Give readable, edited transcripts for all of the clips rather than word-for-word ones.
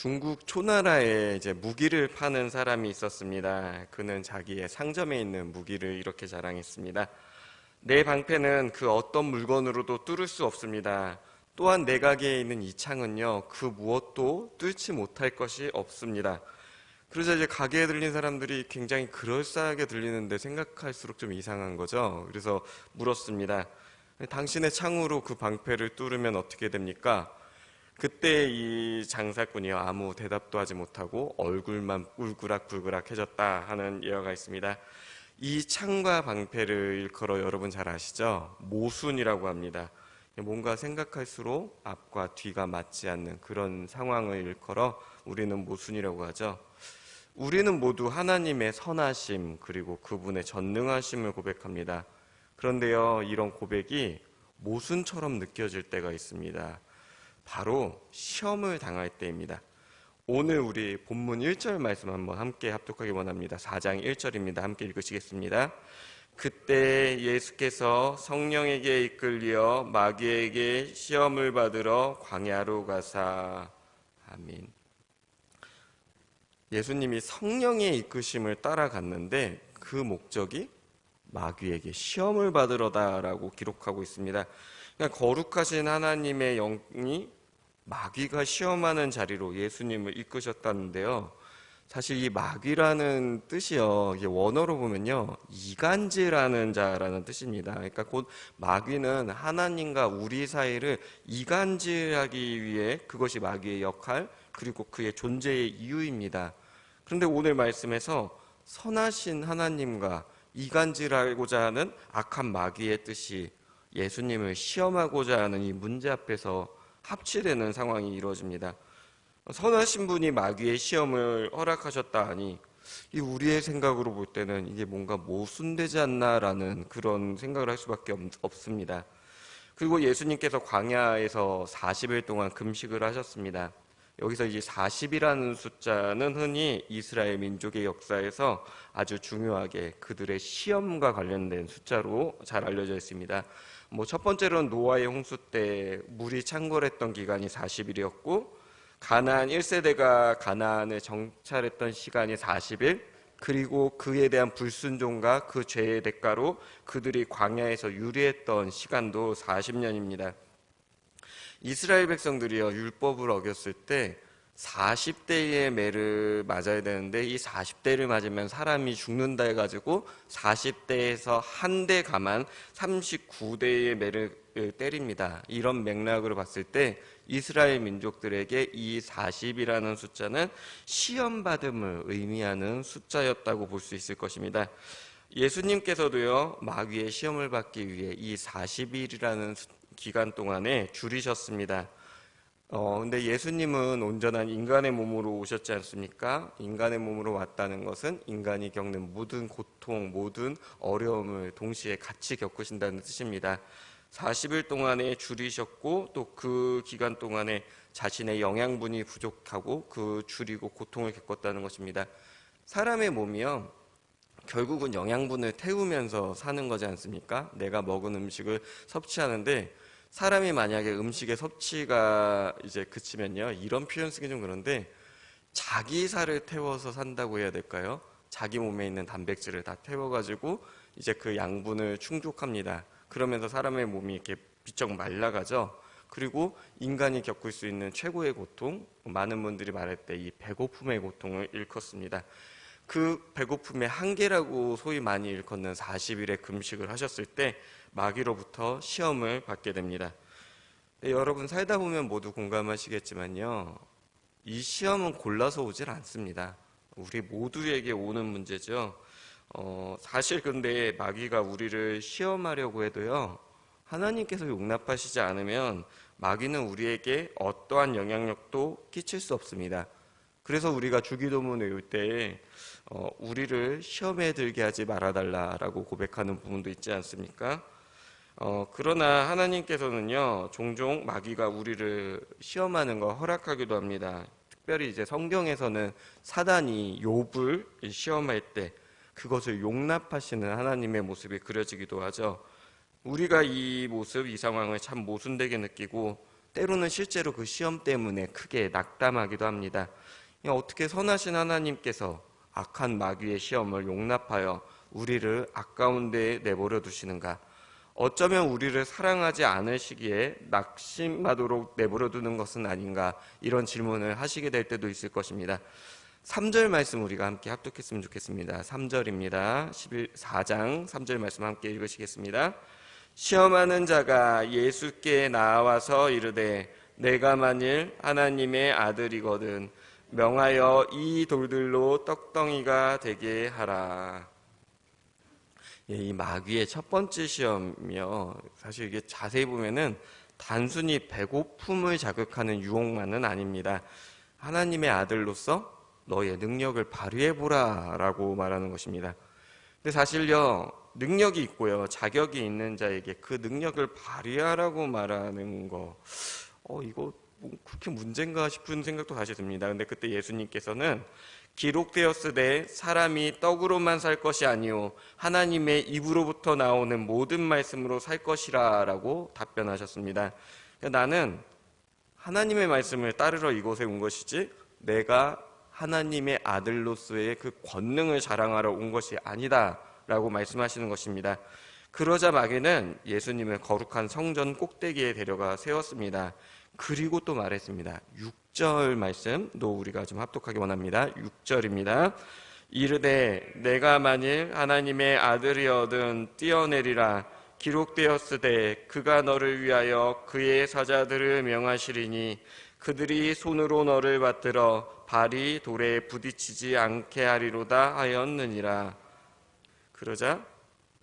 중국 초나라에 이제 무기를 파는 사람이 있었습니다. 그는 자기의 상점에 있는 무기를 이렇게 자랑했습니다. 내 방패는 그 어떤 물건으로도 뚫을 수 없습니다. 또한 내 가게에 있는 이 창은요, 그 무엇도 뚫지 못할 것이 없습니다. 그러자 이제 가게에 들린 사람들이 굉장히 그럴싸하게 들리는데 생각할수록 좀 이상한 거죠. 그래서 물었습니다. 당신의 창으로 그 방패를 뚫으면 어떻게 됩니까? 그때 이 장사꾼이요, 아무 대답도 하지 못하고 얼굴만 울그락불그락해졌다 하는 예화가 있습니다. 이 창과 방패를 일컬어 여러분 잘 아시죠? 모순이라고 합니다. 뭔가 생각할수록 앞과 뒤가 맞지 않는 그런 상황을 일컬어 우리는 모순이라고 하죠. 우리는 모두 하나님의 선하심 그리고 그분의 전능하심을 고백합니다. 그런데요, 이런 고백이 모순처럼 느껴질 때가 있습니다. 바로 시험을 당할 때입니다. 오늘 우리 본문 1절 말씀 한번 함께 합독하기 원합니다. 4장 1절입니다. 함께 읽으시겠습니다. 그때 예수께서 성령에게 이끌려 마귀에게 시험을 받으러 광야로 가사. 아멘. 예수님이 성령의 이끄심을 따라갔는데 그 목적이 마귀에게 시험을 받으러다라고 기록하고 있습니다. 그러니까 거룩하신 하나님의 영이 마귀가 시험하는 자리로 예수님을 이끄셨다는데요. 사실 이 마귀라는 뜻이요, 이게 원어로 보면요, 이간질하는 자라는 뜻입니다. 그러니까 곧 마귀는 하나님과 우리 사이를 이간질하기 위해 그것이 마귀의 역할 그리고 그의 존재의 이유입니다. 그런데 오늘 말씀에서 선하신 하나님과 이간질하고자 하는 악한 마귀의 뜻이 예수님을 시험하고자 하는 이 문제 앞에서 합치되는 상황이 이루어집니다. 선하신 분이 마귀의 시험을 허락하셨다 하니 이 우리의 생각으로 볼 때는 이게 뭔가 모순되지 않나라는 그런 생각을 할 수밖에 없습니다. 그리고 예수님께서 광야에서 40일 동안 금식을 하셨습니다. 여기서 이 40이라는 숫자는 흔히 이스라엘 민족의 역사에서 아주 중요하게 그들의 시험과 관련된 숫자로 잘 알려져 있습니다. 첫 번째로는 노아의 홍수 때 물이 창궐했던 기간이 40일이었고 가나안 1세대가 가나안을 정찰했던 시간이 40일, 그리고 그에 대한 불순종과 그 죄의 대가로 그들이 광야에서 유리했던 시간도 40년입니다. 이스라엘 백성들이요, 율법을 어겼을 때 40대의 매를 맞아야 되는데 이 40대를 맞으면 사람이 죽는다 해가지고 40대에서 한 대 가만 39대의 매를 때립니다. 이런 맥락으로 봤을 때 이스라엘 민족들에게 이 40이라는 숫자는 시험받음을 의미하는 숫자였다고 볼 수 있을 것입니다. 예수님께서도요, 마귀의 시험을 받기 위해 이 40일이라는 기간 동안에 줄이셨습니다. 근데 예수님은 온전한 인간의 몸으로 오셨지 않습니까? 인간의 몸으로 왔다는 것은 인간이 겪는 모든 고통, 모든 어려움을 동시에 같이 겪으신다는 뜻입니다. 40일 동안에 줄이셨고 또 그 기간 동안에 자신의 영양분이 부족하고 그 줄이고 고통을 겪었다는 것입니다. 사람의 몸이요, 결국은 영양분을 태우면서 사는 거지 않습니까? 내가 먹은 음식을 섭취하는데 사람이 만약에 음식의 섭취가 이제 그치면요, 이런 표현 쓰기 좀 그런데 자기 살을 태워서 산다고 해야 될까요? 자기 몸에 있는 단백질을 다 태워가지고 이제 그 양분을 충족합니다. 그러면서 사람의 몸이 이렇게 비쩍 말라가죠. 그리고 인간이 겪을 수 있는 최고의 고통, 많은 분들이 말할 때 이 배고픔의 고통을 일컫습니다. 그 배고픔의 한계라고 소위 많이 일컫는 40일의 금식을 하셨을 때 마귀로부터 시험을 받게 됩니다. 여러분 살다 보면 모두 공감하시겠지만요, 이 시험은 골라서 오질 않습니다. 우리 모두에게 오는 문제죠. 사실 근데 마귀가 우리를 시험하려고 해도요, 하나님께서 용납하시지 않으면 마귀는 우리에게 어떠한 영향력도 끼칠 수 없습니다. 그래서 우리가 주기도문 외울 때 우리를 시험에 들게 하지 말아달라라고 고백하는 부분도 있지 않습니까? 그러나 하나님께서는요, 종종 마귀가 우리를 시험하는 거 허락하기도 합니다. 특별히 이제 성경에서는 사단이 욥을 시험할 때 그것을 용납하시는 하나님의 모습이 그려지기도 하죠. 우리가 이 모습, 이 상황을 참 모순되게 느끼고 때로는 실제로 그 시험 때문에 크게 낙담하기도 합니다. 어떻게 선하신 하나님께서 악한 마귀의 시험을 용납하여 우리를 아까운 데에 내버려 두시는가? 어쩌면 우리를 사랑하지 않으시기에 낙심하도록 내버려 두는 것은 아닌가? 이런 질문을 하시게 될 때도 있을 것입니다. 3절 말씀 우리가 함께 합독했으면 좋겠습니다. 3절입니다. 4장 3절 말씀 함께 읽으시겠습니다. 시험하는 자가 예수께 나와서 이르되 내가 만일 하나님의 아들이거든 명하여 이 돌들로 떡덩이가 되게 하라. 이 마귀의 첫 번째 시험이요. 사실 이게 자세히 보면은 단순히 배고픔을 자극하는 유혹만은 아닙니다. 하나님의 아들로서 너의 능력을 발휘해보라 라고 말하는 것입니다. 근데 사실요, 능력이 있고요, 자격이 있는 자에게 그 능력을 발휘하라고 말하는 거, 이거 뭐 그렇게 문제인가 싶은 생각도 다시 듭니다. 근데 그때 예수님께서는 기록되었으되 사람이 떡으로만 살 것이 아니오 하나님의 입으로부터 나오는 모든 말씀으로 살 것이라 라고 답변하셨습니다. 나는 하나님의 말씀을 따르러 이곳에 온 것이지 내가 하나님의 아들로서의 그 권능을 자랑하러 온 것이 아니다 라고 말씀하시는 것입니다. 그러자 마귀는 예수님을 거룩한 성전 꼭대기에 데려가 세웠습니다. 그리고 또 말했습니다. 6절 말씀도 우리가 좀 합독하기 원합니다. 6절입니다. 이르되 내가 만일 하나님의 아들이어든 뛰어내리라 기록되었으되 그가 너를 위하여 그의 사자들을 명하시리니 그들이 손으로 너를 받들어 발이 돌에 부딪히지 않게 하리로다 하였느니라. 그러자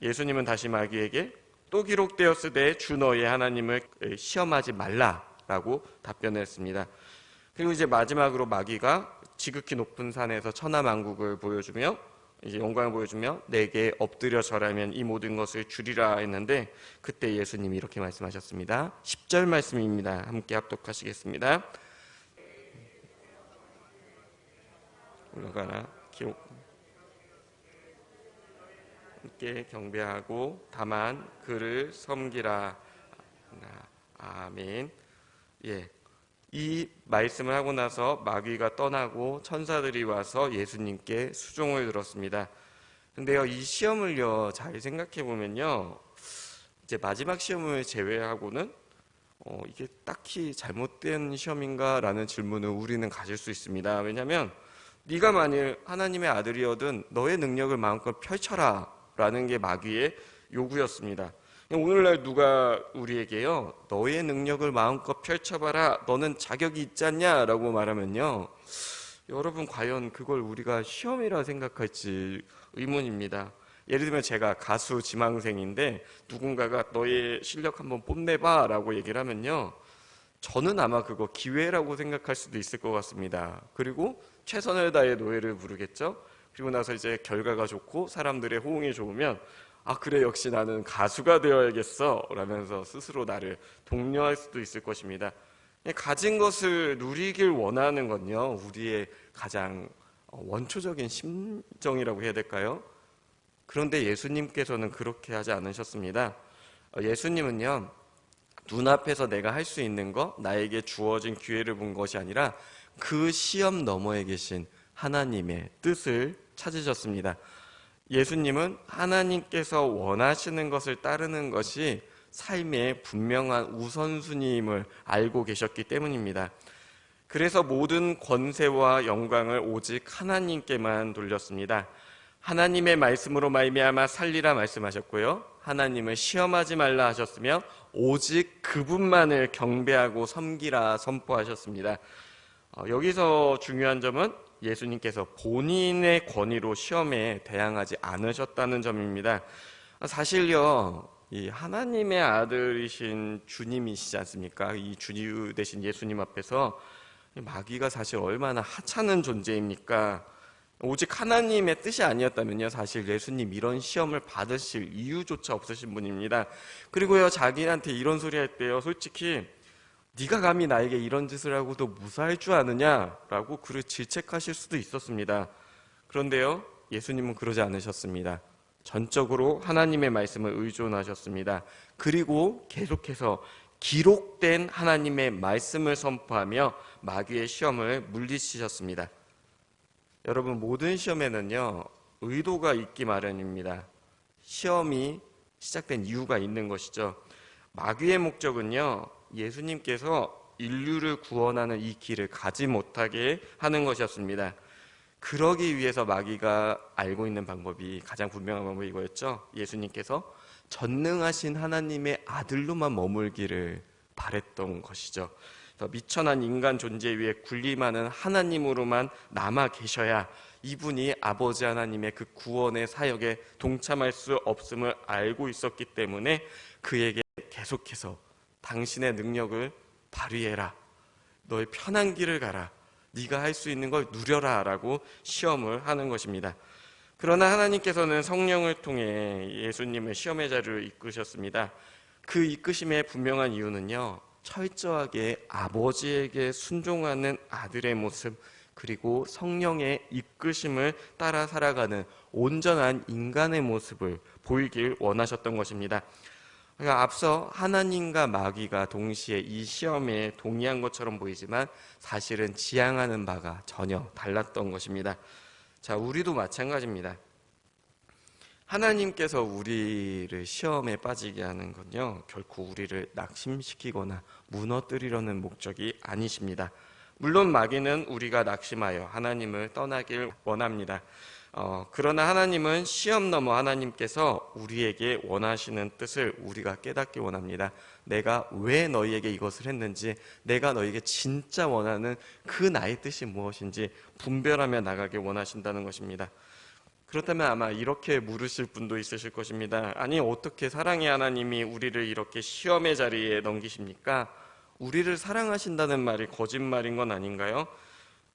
예수님은 다시 마귀에게 또 기록되었으되 주 너의 하나님을 시험하지 말라라고 답변했습니다. 그리고 이제 마지막으로 마귀가 지극히 높은 산에서 천하만국을 보여주며 이제 영광을 보여주며 내게 엎드려 절하면 이 모든 것을 주리라 했는데 그때 예수님이 이렇게 말씀하셨습니다. 10절 말씀입니다. 함께 합독하시겠습니다. 올라가라 기록 함께 경배하고 다만 그를 섬기라. 아멘. 예. 이 말씀을 하고 나서 마귀가 떠나고 천사들이 와서 예수님께 수종을 들었습니다. 근데요, 이 시험을요, 잘 생각해 보면요, 이제 마지막 시험을 제외하고는 이게 딱히 잘못된 시험인가라는 질문을 우리는 가질 수 있습니다. 왜냐하면 네가 만일 하나님의 아들이어든 너의 능력을 마음껏 펼쳐라 라는 게 마귀의 요구였습니다. 오늘날 누가 우리에게요, 너의 능력을 마음껏 펼쳐봐라, 너는 자격이 있지 않냐 라고 말하면요, 여러분 과연 그걸 우리가 시험이라 생각할지 의문입니다. 예를 들면 제가 가수 지망생인데 누군가가 너의 실력 한번 뽐내봐 라고 얘기를 하면요, 저는 아마 그거 기회라고 생각할 수도 있을 것 같습니다. 그리고 최선을 다해 노래를 부르겠죠. 그리고 나서 이제 결과가 좋고 사람들의 호응이 좋으면 아 그래 역시 나는 가수가 되어야겠어 라면서 스스로 나를 독려할 수도 있을 것입니다. 가진 것을 누리길 원하는 건요, 우리의 가장 원초적인 심정이라고 해야 될까요? 그런데 예수님께서는 그렇게 하지 않으셨습니다. 예수님은요, 눈앞에서 내가 할 수 있는 거, 나에게 주어진 기회를 본 것이 아니라 그 시험 너머에 계신 하나님의 뜻을 찾으셨습니다. 예수님은 하나님께서 원하시는 것을 따르는 것이 삶의 분명한 우선순위임을 알고 계셨기 때문입니다. 그래서 모든 권세와 영광을 오직 하나님께만 돌렸습니다. 하나님의 말씀으로 말미암아 살리라 말씀하셨고요, 하나님을 시험하지 말라 하셨으며 오직 그분만을 경배하고 섬기라 선포하셨습니다. 여기서 중요한 점은 예수님께서 본인의 권위로 시험에 대항하지 않으셨다는 점입니다. 사실요, 이 하나님의 아들이신 주님이시지 않습니까? 이 주님 대신 예수님 앞에서 마귀가 사실 얼마나 하찮은 존재입니까? 오직 하나님의 뜻이 아니었다면요, 사실 예수님 이런 시험을 받으실 이유조차 없으신 분입니다. 그리고요, 자기한테 이런 소리 할 때요, 솔직히 네가 감히 나에게 이런 짓을 하고도 무사할 줄 아느냐 라고 그를 질책하실 수도 있었습니다. 그런데요, 예수님은 그러지 않으셨습니다. 전적으로 하나님의 말씀을 의존하셨습니다. 그리고 계속해서 기록된 하나님의 말씀을 선포하며 마귀의 시험을 물리치셨습니다. 여러분, 모든 시험에는요, 의도가 있기 마련입니다. 시험이 시작된 이유가 있는 것이죠. 마귀의 목적은요, 예수님께서 인류를 구원하는 이 길을 가지 못하게 하는 것이었습니다. 그러기 위해서 마귀가 알고 있는 방법이, 가장 분명한 방법이 이거였죠. 예수님께서 전능하신 하나님의 아들로만 머물기를 바랬던 것이죠. 미천한 인간 존재 위에 군림하는 하나님으로만 남아 계셔야 이분이 아버지 하나님의 그 구원의 사역에 동참할 수 없음을 알고 있었기 때문에 그에게 계속해서 당신의 능력을 발휘해라, 너의 편한 길을 가라, 네가 할 수 있는 걸 누려라 라고 시험을 하는 것입니다. 그러나 하나님께서는 성령을 통해 예수님을 시험의 자리로 이끄셨습니다. 그 이끄심의 분명한 이유는요, 철저하게 아버지에게 순종하는 아들의 모습, 그리고 성령의 이끄심을 따라 살아가는 온전한 인간의 모습을 보이길 원하셨던 것입니다. 그러니까 앞서 하나님과 마귀가 동시에 이 시험에 동의한 것처럼 보이지만 사실은 지향하는 바가 전혀 달랐던 것입니다. 자, 우리도 마찬가지입니다. 하나님께서 우리를 시험에 빠지게 하는 건요, 결코 우리를 낙심시키거나 무너뜨리려는 목적이 아니십니다. 물론 마귀는 우리가 낙심하여 하나님을 떠나길 원합니다. 그러나 하나님은 시험 넘어 하나님께서 우리에게 원하시는 뜻을 우리가 깨닫기 원합니다. 내가 왜 너희에게 이것을 했는지, 내가 너희에게 진짜 원하는 그 나의 뜻이 무엇인지 분별하며 나가길 원하신다는 것입니다. 그렇다면 아마 이렇게 물으실 분도 있으실 것입니다. 아니, 어떻게 사랑의 하나님이 우리를 이렇게 시험의 자리에 넘기십니까? 우리를 사랑하신다는 말이 거짓말인 건 아닌가요?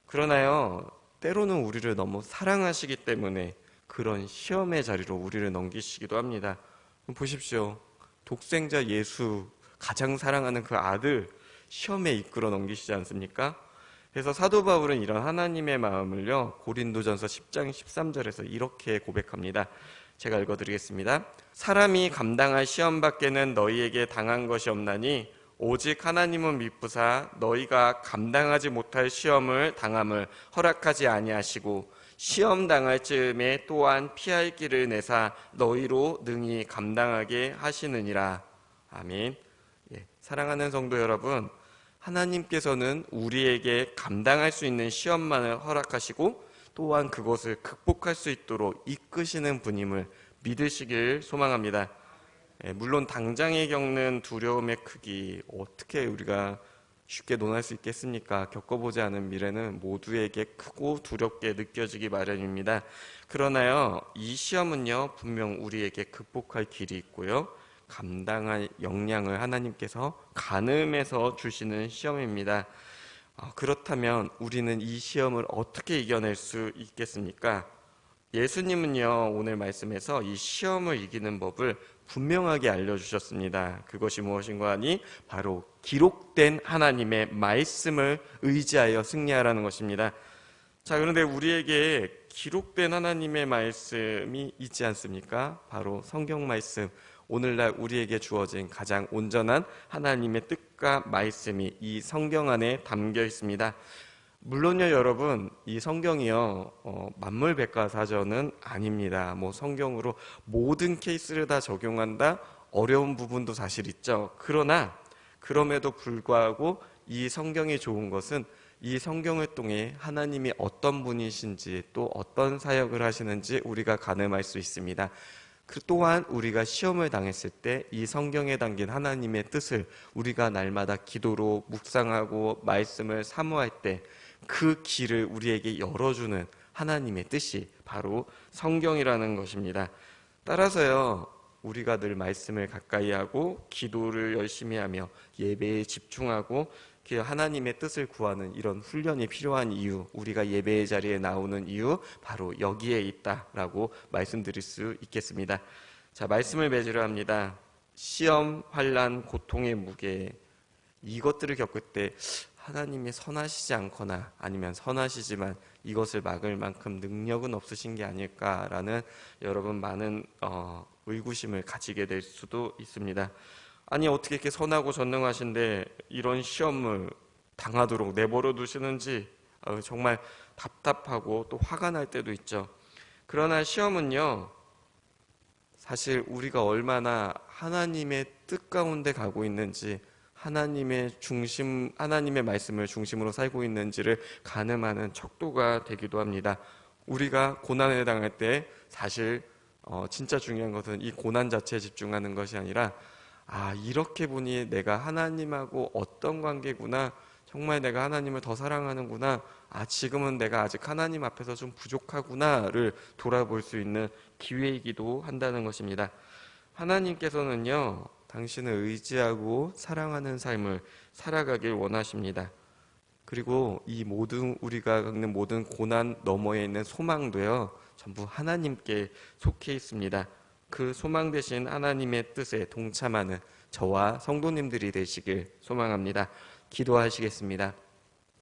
그러나요, 때로는 우리를 너무 사랑하시기 때문에 그런 시험의 자리로 우리를 넘기시기도 합니다. 보십시오. 독생자 예수, 가장 사랑하는 그 아들 시험에 이끌어 넘기시지 않습니까? 그래서 사도 바울은 이런 하나님의 마음을요, 고린도전서 10장 13절에서 이렇게 고백합니다. 제가 읽어드리겠습니다. 사람이 감당할 시험 밖에는 너희에게 당한 것이 없나니 오직 하나님은 미쁘사 너희가 감당하지 못할 시험을 당함을 허락하지 아니하시고 시험 당할 즈음에 또한 피할 길을 내사 너희로 능히 감당하게 하시느니라. 아멘. 사랑하는 성도 여러분, 하나님께서는 우리에게 감당할 수 있는 시험만을 허락하시고 또한 그것을 극복할 수 있도록 이끄시는 분임을 믿으시길 소망합니다. 물론 당장에 겪는 두려움의 크기, 어떻게 우리가 쉽게 논할 수 있겠습니까? 겪어보지 않은 미래는 모두에게 크고 두렵게 느껴지기 마련입니다. 그러나요, 이 시험은요, 분명 우리에게 극복할 길이 있고요, 감당할 역량을 하나님께서 가늠해서 주시는 시험입니다. 그렇다면 우리는 이 시험을 어떻게 이겨낼 수 있겠습니까? 예수님은요, 오늘 말씀에서 이 시험을 이기는 법을 분명하게 알려주셨습니다. 그것이 무엇인가 하니 바로 기록된 하나님의 말씀을 의지하여 승리하라는 것입니다. 자, 그런데 우리에게 기록된 하나님의 말씀이 있지 않습니까? 바로 성경 말씀, 오늘날 우리에게 주어진 가장 온전한 하나님의 뜻과 말씀이 이 성경 안에 담겨 있습니다. 물론요, 여러분, 이 성경이요, 만물백과사전은 아닙니다. 성경으로 모든 케이스를 다 적용한다, 어려운 부분도 사실 있죠. 그러나 그럼에도 불구하고 이 성경이 좋은 것은 이 성경을 통해 하나님이 어떤 분이신지 또 어떤 사역을 하시는지 우리가 가늠할 수 있습니다. 그 또한 우리가 시험을 당했을 때 이 성경에 담긴 하나님의 뜻을 우리가 날마다 기도로 묵상하고 말씀을 사모할 때 그 길을 우리에게 열어주는 하나님의 뜻이 바로 성경이라는 것입니다. 따라서요, 우리가 늘 말씀을 가까이 하고 기도를 열심히 하며 예배에 집중하고 하나님의 뜻을 구하는 이런 훈련이 필요한 이유, 우리가 예배의 자리에 나오는 이유, 바로 여기에 있다라고 말씀드릴 수 있겠습니다. 자, 말씀을 맺으려 합니다. 시험, 환난, 고통의 무게, 이것들을 겪을 때 하나님이 선하시지 않거나 아니면 선하시지만 이것을 막을 만큼 능력은 없으신 게 아닐까라는 여러분 많은 의구심을 가지게 될 수도 있습니다. 아니 어떻게 이렇게 선하고 전능하신데 이런 시험을 당하도록 내버려 두시는지 정말 답답하고 또 화가 날 때도 있죠. 그러나 시험은요, 사실 우리가 얼마나 하나님의 뜻 가운데 가고 있는지, 하나님의 말씀을 중심으로 살고 있는지를 가늠하는 척도가 되기도 합니다. 우리가 고난에 당할 때 사실 진짜 중요한 것은 이 고난 자체에 집중하는 것이 아니라, 이렇게 보니 내가 하나님하고 어떤 관계구나, 정말 내가 하나님을 더 사랑하는구나, 지금은 내가 아직 하나님 앞에서 좀 부족하구나를 돌아볼 수 있는 기회이기도 한다는 것입니다. 하나님께서는요, 당신을 의지하고 사랑하는 삶을 살아가길 원하십니다. 그리고 이 모든 우리가 겪는 모든 고난 너머에 있는 소망도요, 전부 하나님께 속해 있습니다. 그 소망 되신 하나님의 뜻에 동참하는 저와 성도님들이 되시길 소망합니다. 기도하시겠습니다.